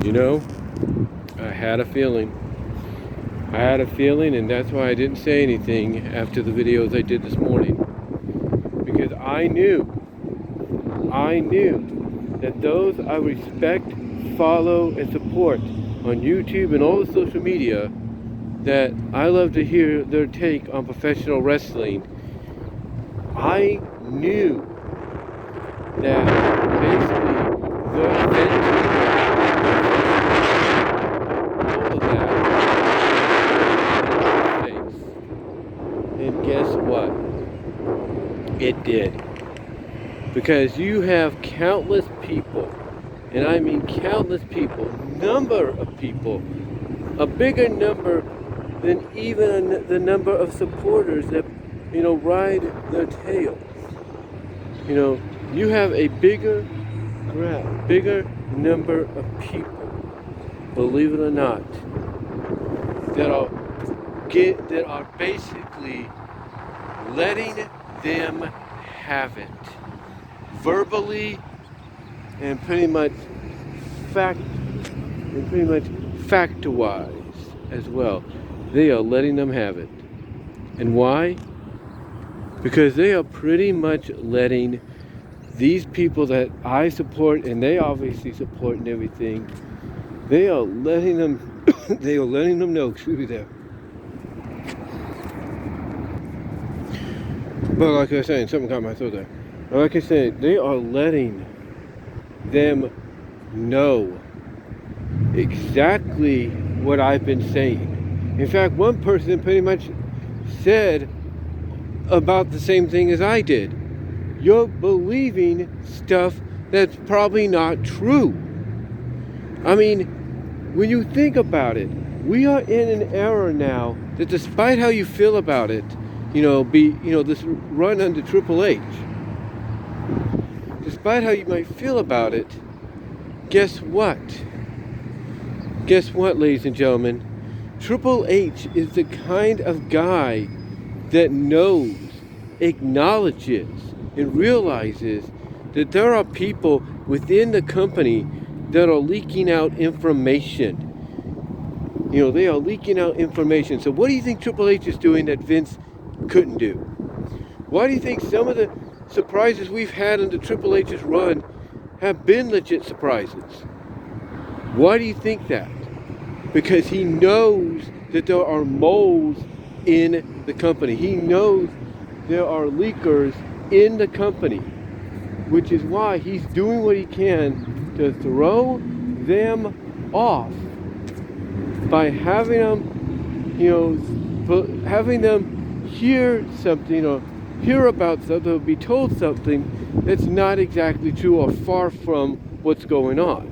You know, I had a feeling. I had a feeling, and that's why I didn't say anything after the videos I did this morning. Because I knew that those I respect, follow, and support on YouTube and all the social media, that I love to hear their take on professional wrestling. I knew that basically the venting, all of that, face. And guess what? It did. Because you have countless people, and I mean countless people, number of people, a bigger number than even the number of supporters that, ride their tails. You have a bigger number of people, believe it or not, that are basically letting them have it, verbally and pretty much fact-wise as well. They are letting them have it. And why? Because they are pretty much letting these people that I support, and they obviously support and everything, they are letting them know, excuse me there. But like I was saying, something caught my throat there. But like I said, they are letting them know exactly what I've been saying. In fact, one person pretty much said about the same thing as I did. You're believing stuff that's probably not true. I mean, when you think about it, we are in an era now that, despite how you feel about it, this run under Triple H, despite how you might feel about it, guess what? Guess what, ladies and gentlemen? Triple H is the kind of guy that knows, acknowledges, and realizes that there are people within the company that are leaking out information. They are leaking out information. So what do you think Triple H is doing that Vince couldn't do? Why do you think some of the surprises we've had under Triple H's run have been legit surprises? Why do you think that? Because he knows that there are moles in the company. He knows there are leakers in the company, which is why he's doing what he can to throw them off by having them, hear something or hear about something or be told something that's not exactly true or far from what's going on.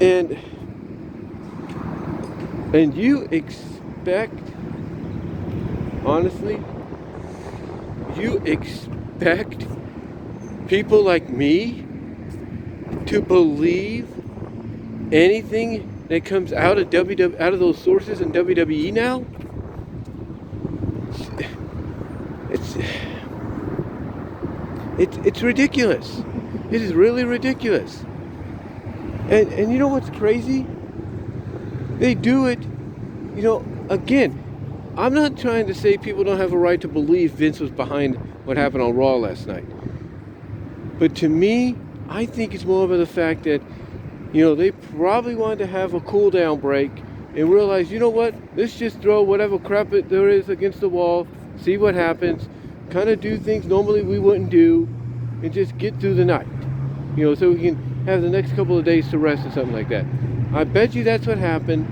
And you expect, honestly, you expect people like me to believe anything that comes out of out of those sources in WWE now? It's ridiculous. It is really ridiculous. And you know what's crazy? They do it, again, I'm not trying to say people don't have a right to believe Vince was behind what happened on Raw last night. But to me, I think it's more of the fact that, they probably wanted to have a cool down break and realize, you know what, let's just throw whatever crap there is against the wall, see what happens, kind of do things normally we wouldn't do, and just get through the night. So we can have the next couple of days to rest or something like that. I bet you that's what happened.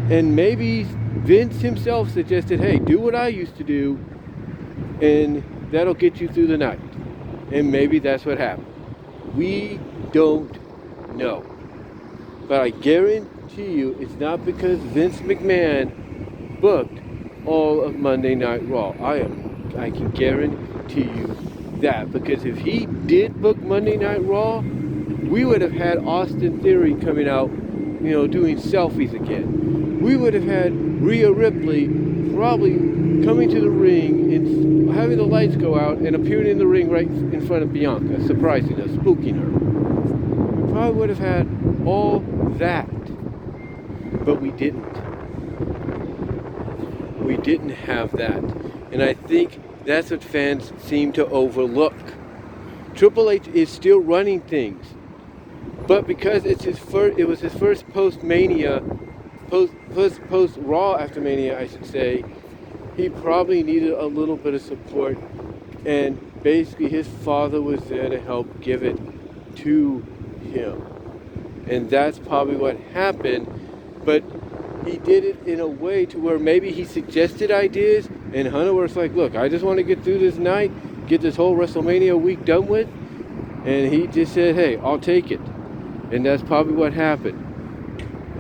And maybe Vince himself suggested, hey, do what I used to do, and that'll get you through the night. And maybe that's what happened. We don't know. But I guarantee you it's not because Vince McMahon booked all of Monday Night Raw. I can guarantee you that. Because if he did book Monday Night Raw, we would have had Austin Theory coming out, doing selfies again. We would have had Rhea Ripley probably coming to the ring and having the lights go out and appearing in the ring right in front of Bianca, surprising her, spooking her. We probably would have had all that. But we didn't. We didn't have that. And I think that's what fans seem to overlook. Triple H is still running things. But because it was his first post-Mania, post-Raw after Mania, I should say, he probably needed a little bit of support. And basically his father was there to help give it to him. And that's probably what happened. But he did it in a way to where maybe he suggested ideas, and Hunter was like, look, I just want to get through this night, get this whole WrestleMania week done with. And he just said, hey, I'll take it. And that's probably what happened.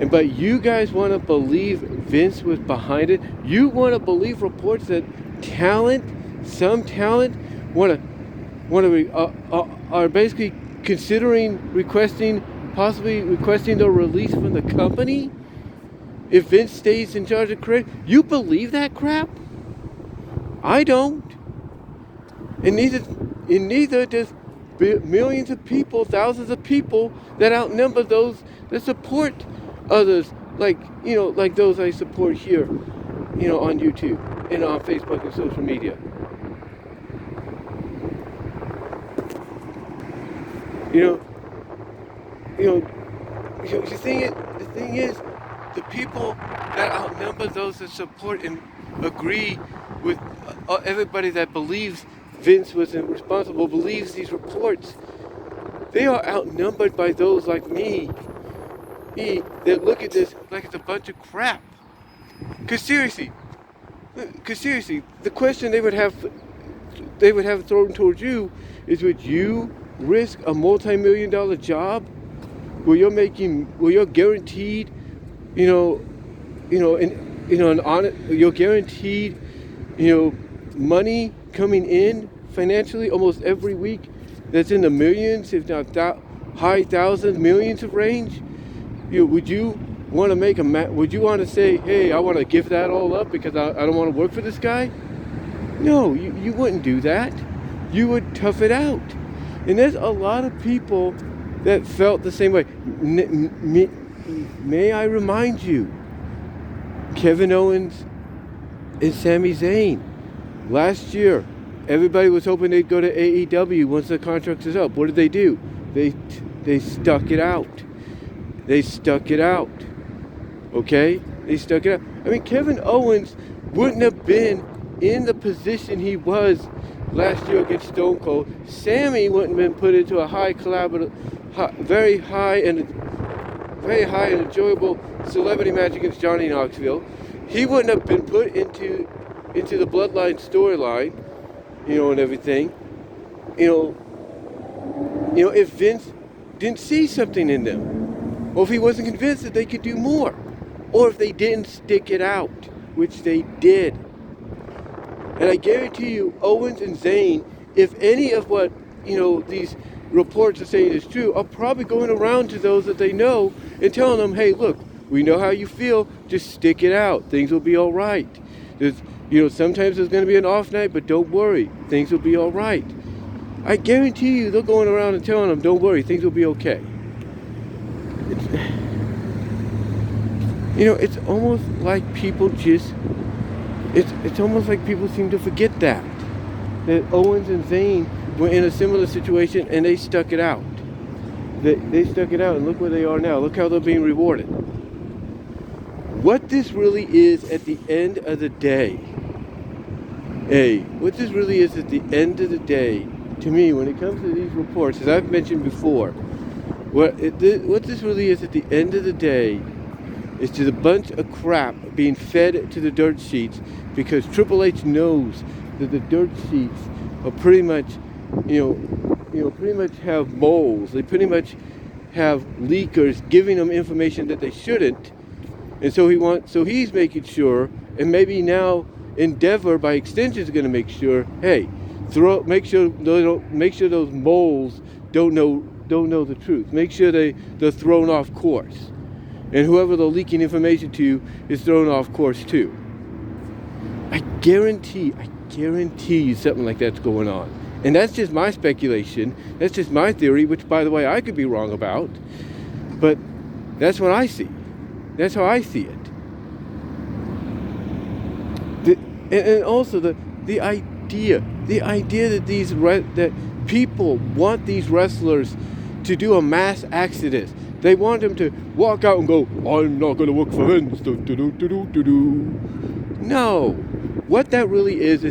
But you guys want to believe Vince was behind it? You want to believe reports that some talent are basically considering possibly requesting their release from the company if Vince stays in charge of creative? You believe that crap? I don't. And neither does millions of people, thousands of people that outnumber those that support others, like those I support here, on YouTube and on Facebook and social media. The thing is, the people that outnumber those that support and agree with everybody that believes Vince was responsible, believes these reports, they are outnumbered by those like me that look at this like it's a bunch of crap. Because seriously, the question they would have thrown towards you is, would you risk a multi-million-dollar job where you're guaranteed, you're guaranteed, money coming in financially almost every week that's in the millions, if not high thousands, millions of range? Would you want to would you want to say, hey, I want to give that all up because I don't want to work for this guy? No, you wouldn't do that. You would tough it out. And there's a lot of people that felt the same way. May I remind you, Kevin Owens and Sami Zayn, last year, everybody was hoping they'd go to AEW once the contract is up. What did they do? They stuck it out. They stuck it out. Okay? They stuck it out. I mean, Kevin Owens wouldn't have been in the position he was last year against Stone Cold. Sammy wouldn't have been put into a very high and enjoyable celebrity match against Johnny Knoxville. He wouldn't have been put into the Bloodline storyline, and everything. If Vince didn't see something in them, or if he wasn't convinced that they could do more, or if they didn't stick it out, which they did. And I guarantee you, Owens and Zayn, if any of what, these reports are saying is true, are probably going around to those that they know and telling them, hey, look, we know how you feel, just stick it out. Things will be all right. Sometimes there's going to be an off night, but don't worry. Things will be all right. I guarantee you they're going around and telling them, don't worry, things will be okay. It's almost like people it's almost like people seem to forget that Owens and Zayn were in a similar situation and they stuck it out. They stuck it out, and look where they are now. Look how they're being rewarded. What this really is at the end of the day, to me, when it comes to these reports, as I've mentioned before, what this really is at the end of the day is just a bunch of crap being fed to the dirt sheets, because Triple H knows that the dirt sheets are pretty much, pretty much have moles. They pretty much have leakers giving them information that they shouldn't, and so he's making sure, and maybe now Endeavor by extension is going to make sure, hey, make sure those moles don't know the truth. Make sure they're thrown off course. And whoever they're leaking information to is thrown off course too. I guarantee you something like that's going on. And that's just my speculation. That's just my theory, which, by the way, I could be wrong about. But that's what I see. That's how I see it. And also the idea that that people want these wrestlers to do a mass exodus. They want them to walk out and go, "I'm not going to work for Vince." No, what that really is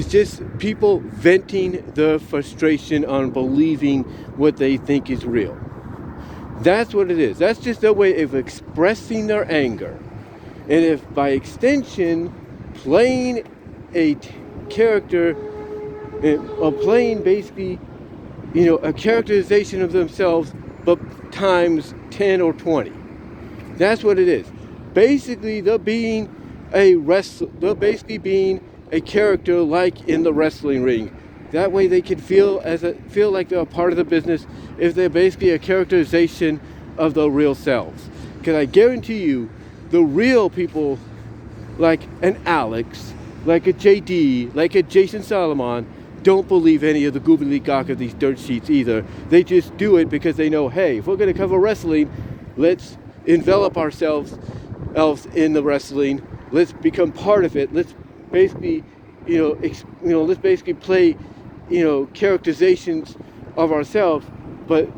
just people venting their frustration on believing what they think is real. That's what it is. That's just their way of expressing their anger. And if by extension, playing a character, or playing basically, a characterization of themselves, but times 10 or 20. That's what it is. Basically, they're basically being a character like in the wrestling ring. That way they can feel like they're a part of the business if they're basically a characterization of their real selves. Because I guarantee you, the real people, like an Alex, like a JD, like a Jason Solomon, don't believe any of the gobbledygook of these dirt sheets either. They just do it because they know, hey, if we're going to cover wrestling, let's envelop ourselves in the wrestling. Let's become part of it. Let's basically, let's basically play, characterizations of ourselves, but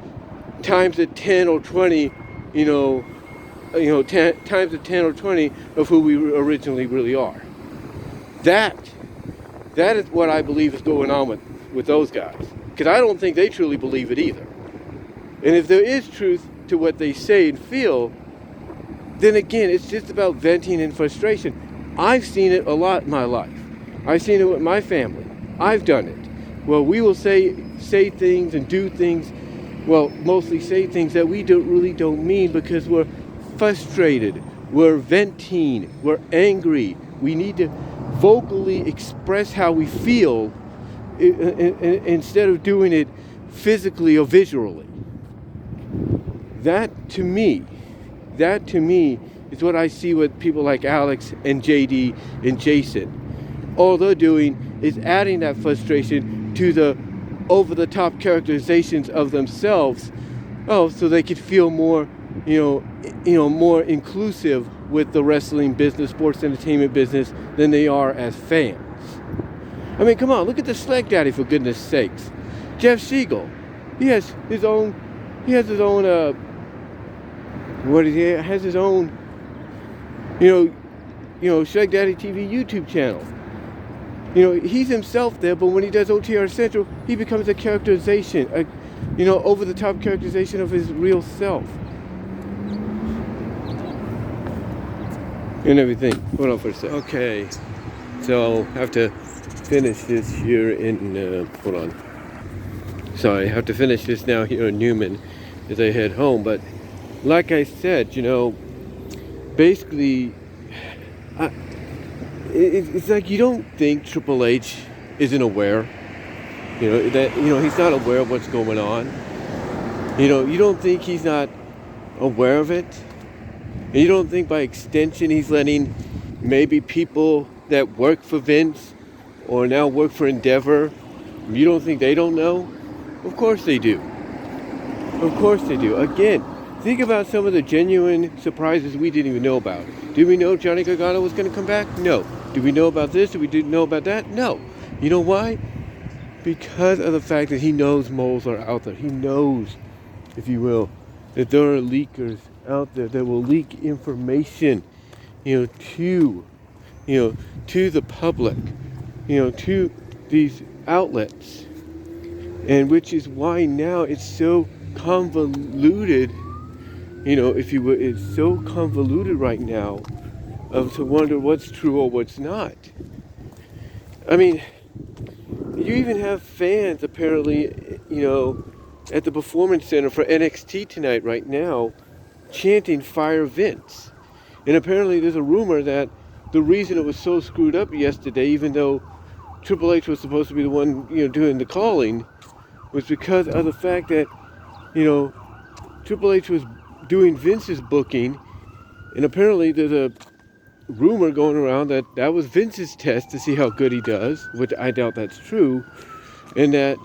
times at 10 or 20, times at 10 or 20 of who we originally really are. That is what I believe is going on with those guys. Because I don't think they truly believe it either. And if there is truth to what they say and feel, then again, it's just about venting and frustration. I've seen it a lot in my life. I've seen it with my family. I've done it. Well, we will say things and do things, well, mostly say things that we really don't mean because we're frustrated. We're venting. We're angry. We need to vocally express how we feel instead of doing it physically or visually. That to me is what I see with people like Alex and JD and Jason. All they're doing is adding that frustration to the over-the-top characterizations of themselves, so they could feel more, more inclusive with the wrestling business, sports entertainment business than they are as fans. I mean, come on, look at the Slag Daddy, for goodness sakes. Jeff Siegel, he has his own Slag Daddy TV YouTube channel. He's himself there, but when he does OTR Central, he becomes a characterization, over-the-top characterization of his real self. And everything. Hold on for a sec. Okay, so I have to finish this here in, hold on. Sorry, I have to finish this now here in Newman as I head home. But like I said, basically, it's like you don't think Triple H isn't aware, he's not aware of what's going on. You don't think he's not aware of it. And you don't think by extension he's letting maybe people that work for Vince or now work for Endeavor, you don't think they don't know? Of course they do. Of course they do. Again, think about some of the genuine surprises we didn't even know about. Did we know Johnny Gargano was going to come back? No. Did we know about this? Did we know about that? No. You know why? Because of the fact that he knows moles are out there. He knows, if you will, that there are leakers out there that will leak information, to the public, to these outlets. And which is why now it's so convoluted, if you will, it's so convoluted right now to wonder what's true or what's not. I mean, you even have fans apparently, at the Performance Center for NXT tonight right now, chanting "Fire Vince." And apparently there's a rumor that the reason it was so screwed up yesterday, even though Triple H was supposed to be the one, doing the calling, was because of the fact that, Triple H was doing Vince's booking, and apparently there's rumor going around that that was Vince's test to see how good he does, which I doubt that's true, and that,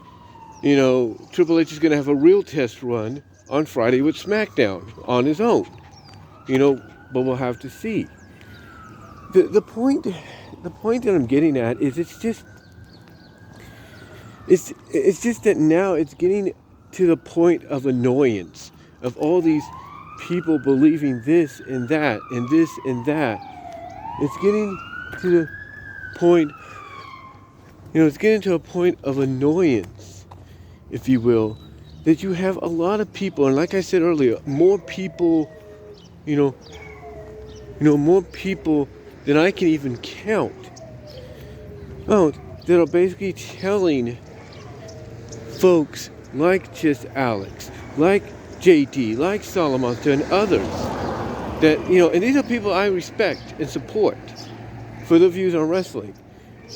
Triple H is going to have a real test run on Friday with SmackDown on his own. But we'll have to see. The point that I'm getting at is it's just that now it's getting to the point of annoyance of all these people believing this and that and this and that. It's getting to the point, it's getting to a point of annoyance, if you will, that you have a lot of people, and like I said earlier, more people, more people than I can even count. Oh, that are basically telling folks like just Alex, like JD, like Solomon, and others that, and these are people I respect and support for their views on wrestling.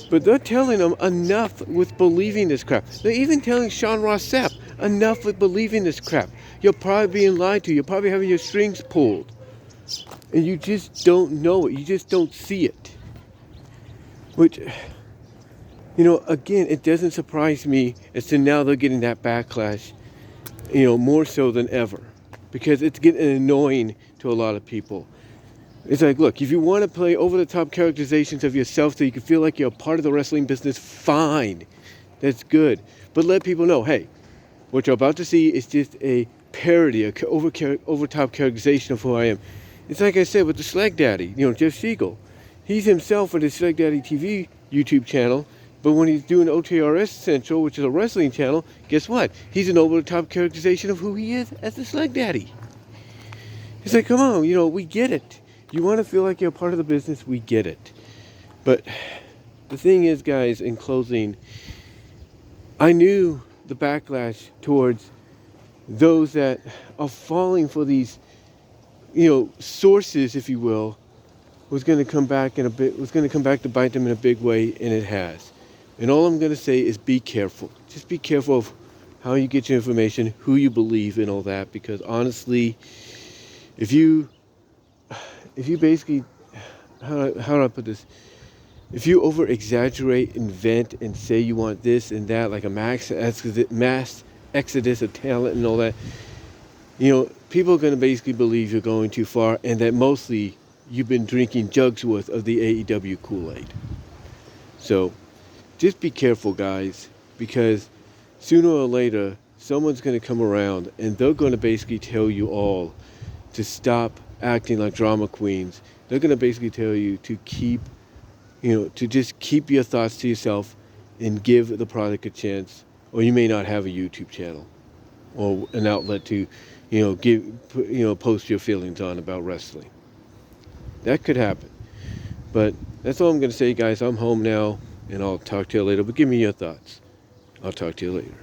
But they're telling them enough with believing this crap. They're even telling Sean Ross Sapp enough with believing this crap. You're probably being lied to. You're probably having your strings pulled. And you just don't know it. You just don't see it. Which, again, it doesn't surprise me as to now they're getting that backlash, more so than ever. Because it's getting annoying to a lot of people. It's like, look, if you want to play over-the-top characterizations of yourself so you can feel like you're a part of the wrestling business, fine. That's good. But let people know, hey, what you're about to see is just a parody, a over-top characterization of who I am. It's like I said with the Slag Daddy, Jeff Siegel. He's himself on his Slag Daddy TV YouTube channel, but when he's doing OTRS Central, which is a wrestling channel, guess what? He's an over-the-top characterization of who he is as the Slag Daddy. It's like, come on, we get it. You want to feel like you're a part of the business, we get it. But the thing is, guys, in closing, I knew the backlash towards those that are falling for these, sources, if you will, was going to come back to bite them in a big way, and it has. And all I'm going to say is be careful. Just be careful of how you get your information, who you believe, and all that, because honestly, if you basically, how do I put this? If you over-exaggerate, invent, and say you want this and that, like a mass exodus of talent and all that, people are going to basically believe you're going too far, and that mostly you've been drinking jugs worth of the AEW Kool-Aid. So, just be careful, guys, because sooner or later, someone's going to come around, and they're going to basically tell you all to stop acting like drama queens. They're going to basically tell you to keep, to just keep your thoughts to yourself and give the product a chance, or you may not have a YouTube channel or an outlet to, post your feelings on about wrestling. That could happen. But that's all I'm going to say, guys. I'm home now, and I'll talk to you later. But give me your thoughts. I'll talk to you later.